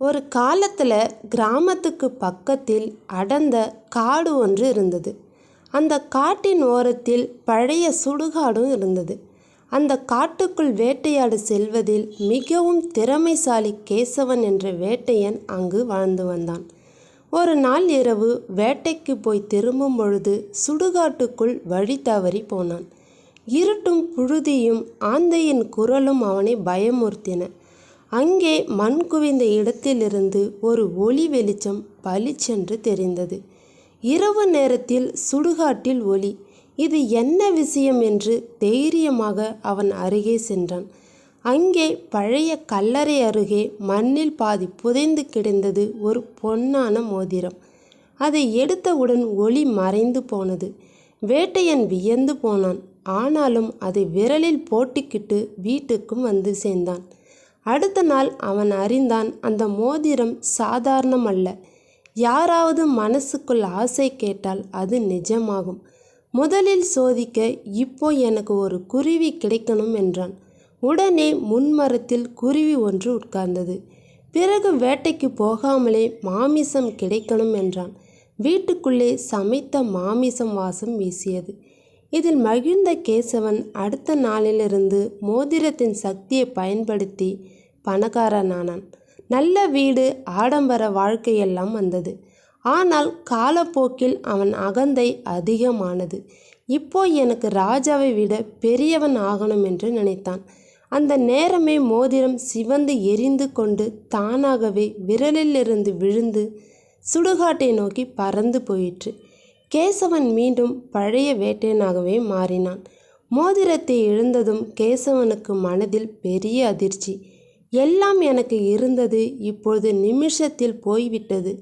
ஒரு காலத்தில் கிராமத்துக்கு பக்கத்தில் அடர்ந்த காடு ஒன்று இருந்தது. அந்த காட்டின் ஓரத்தில் பழைய சுடுகாடும் இருந்தது. அந்த காட்டுக்குள் வேட்டையாட செல்வதில் மிகவும் திறமைசாலி கேசவன் என்ற வேட்டையன் அங்கு வாழ்ந்து வந்தான். ஒரு நாள் இரவு வேட்டைக்கு போய் திரும்பும் பொழுது சுடுகாட்டுக்குள் வழி தவறி போனான். இருட்டும் புழுதியும் ஆந்தையின் குரலும் அவனை பயமுறுத்தின. அங்கே மண் குவிந்த இடத்திலிருந்து ஒரு ஒளி வெளிச்சம் பளிச்சென்று தெரிந்தது. இரவு நேரத்தில் சுடுகாட்டில் ஒளி. இது என்ன விஷயம் என்று தைரியமாக அவன் அருகே சென்றான். அங்கே பழைய கல்லறை அருகே மண்ணில் பாதி புதைந்து கிடந்தது ஒரு பொன்னான மோதிரம். அதை எடுத்தவுடன் ஒளி மறைந்து போனது. வேட்டையன் வியந்து போனான். ஆனாலும் அதை விரலில் போட்டுக்கிட்டு வீட்டுக்கும் வந்து சேர்ந்தான். அடுத்த நாள் அவன் அறிந்தான், அந்த மோதிரம் சாதாரணம் அல்ல. யாராவது மனசுக்குள் ஆசை கேட்டால் அது நிஜமாகும். முதலில் சோதிக்க இப்போ எனக்கு ஒரு குருவி கிடைக்கணும் என்றான். உடனே முன்மரத்தில் குருவி ஒன்று உட்கார்ந்தது. பிறகு வேட்டைக்கு போகாமலே மாமிசம் கிடைக்கணும் என்றான். வீட்டுக்குள்ளே சமைத்த மாமிசம் வாசம் வீசியது. இதில் மகிழ்ந்த கேசவன் அடுத்த நாளிலிருந்து மோதிரத்தின் சக்தியை பயன்படுத்தி பணக்காரனானான். நல்ல வீடு, ஆடம்பர வாழ்க்கையெல்லாம் வந்தது. ஆனால் காலப்போக்கில் அவன் அகந்தை அதிகமானது. இப்போ எனக்கு ராஜாவை விட பெரியவன் ஆகணும் என்று நினைத்தான். அந்த நேரமே மோதிரம் சிவந்து எரிந்து கொண்டு தானாகவே விரலிலிருந்து விழுந்து சுடுகாட்டை நோக்கி பறந்து போயிற்று. கேசவன் மீண்டும் பழைய வேட்டையனாகவே மாறினான். மோதிரத்தை இழந்ததும் கேசவனுக்கு மனதில் பெரிய அதிர்ச்சி. எல்லாம் எனக்கு இருந்தது இப்பொழுது நிமிஷத்தில் போய்விட்டது.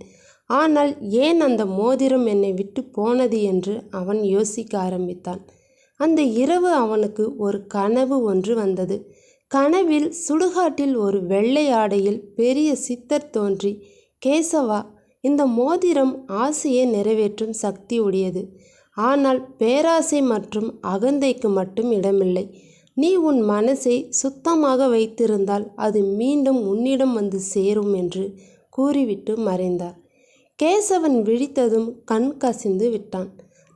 ஆனால் ஏன் அந்த மோதிரம் என்னை விட்டு போனது என்று அவன் யோசிக்க ஆரம்பித்தான். அந்த இரவு அவனுக்கு ஒரு கனவு ஒன்று வந்தது. கனவில் சுடுகாட்டில் ஒரு வெள்ளை ஆடையில் பெரிய சித்தர் தோன்றி, கேசவா, இந்த மோதிரம் ஆசையை நிறைவேற்றும் சக்தி உடையது. ஆனால் பேராசை மற்றும் அகந்தைக்கு மட்டும் இடமில்லை. நீ உன் மனசை சுத்தமாக வைத்திருந்தால் அது மீண்டும் உன்னிடம் வந்து சேரும் என்று கூறிவிட்டு மறைந்தார். கேசவன் விழித்ததும் கண் கசிந்து விட்டான்.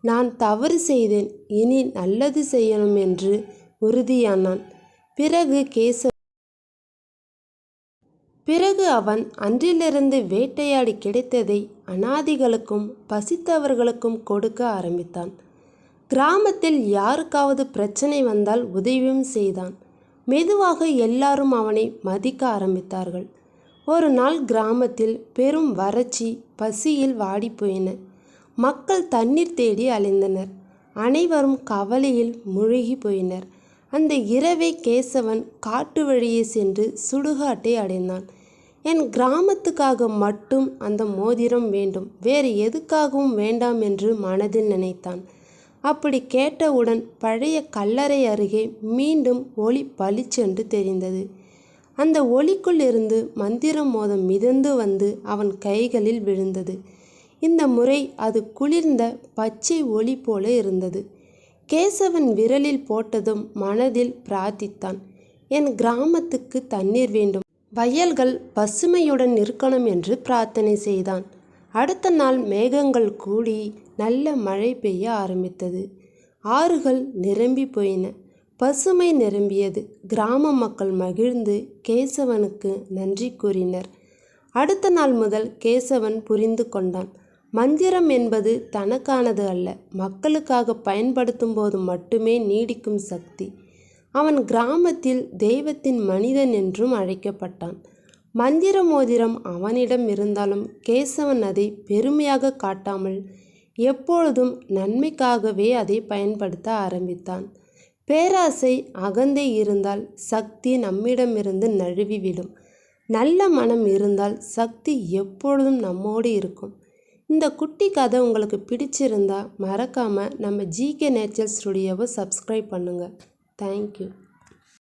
நான் தவறு செய்தேன், இனி நல்லது செய்யணும் என்று உறுதியானான். பிறகு அவன் அன்றிலிருந்து வேட்டையாடி கிடைத்ததை அனாதைகளுக்கும் பசித்தவர்களுக்கும் கொடுக்க ஆரம்பித்தான். கிராமத்தில் யாருக்காவது பிரச்சனை வந்தால் உதவியும் செய்தான். மெதுவாக எல்லாரும் அவனை மதிக்க ஆரம்பித்தார்கள். ஒரு நாள் கிராமத்தில் பெரும் வறட்சி, பசியில் வாடிப்போயின. மக்கள் தண்ணீர் தேடி அலைந்தனர். அனைவரும் கவலையில் மூழ்கி போயினர். அந்த இரவே கேசவன் காட்டு வழியே சென்று சுடுகாட்டை அடைந்தான். என் கிராமத்துக்காக மட்டும் அந்த மோதிரம் வேண்டும், வேறு எதுக்காகவும் வேண்டாம் என்று மனதில் நினைத்தான். அப்படி கேட்டவுடன் பழைய கல்லறை அருகே மீண்டும் ஒளி பளிச்சென்று தெரிந்தது. அந்த ஒளிக்குள் இருந்து மந்திர மோதம் மிதந்து வந்து அவன் கைகளில் விழுந்தது. இந்த முறை அது குளிர்ந்த பச்சை ஒளி போல இருந்தது. கேசவன் விரலில் போட்டதும் மனதில் பிரார்த்தித்தான், என் கிராமத்துக்கு தண்ணீர் வேண்டும், வயல்கள் பசுமையுடன் இருக்கணும் என்று பிரார்த்தனை செய்தான். அடுத்த நாள் மேகங்கள் கூடி நல்ல மழை பெய்ய ஆரம்பித்தது. ஆறுகள் நிரம்பி போயின. பசுமை நிரம்பியது. கிராம மக்கள் மகிழ்ந்து கேசவனுக்கு நன்றி கூறினர். அடுத்த நாள் முதல் கேசவன் புரிந்து கொண்டான், மந்திரம் என்பது தனக்கானது அல்ல, மக்களுக்காக பயன்படுத்தும் போது மட்டுமே நீடிக்கும் சக்தி. அவன் கிராமத்தில் தெய்வத்தின் மனிதன் என்றும் அழைக்கப்பட்டான். மந்திர மோதிரம் அவனிடம் இருந்தாலும் கேசவன் அதை பெருமையாக காட்டாமல் எப்பொழுதும் நன்மைக்காகவே அதை பயன்படுத்த ஆரம்பித்தான். பேராசை, அகந்தை இருந்தால் சக்தி நம்மிடமிருந்து நழுவிவிடும். நல்ல மனம் இருந்தால் சக்தி எப்பொழுதும் நம்மோடு இருக்கும். இந்த குட்டி கதை உங்களுக்கு பிடிச்சிருந்தா மறக்காமல் நம்ம ஜிகே நேச்சர் ஸ்டுடியோவை சப்ஸ்கிரைப் பண்ணுங்கள். தேங்க்யூ.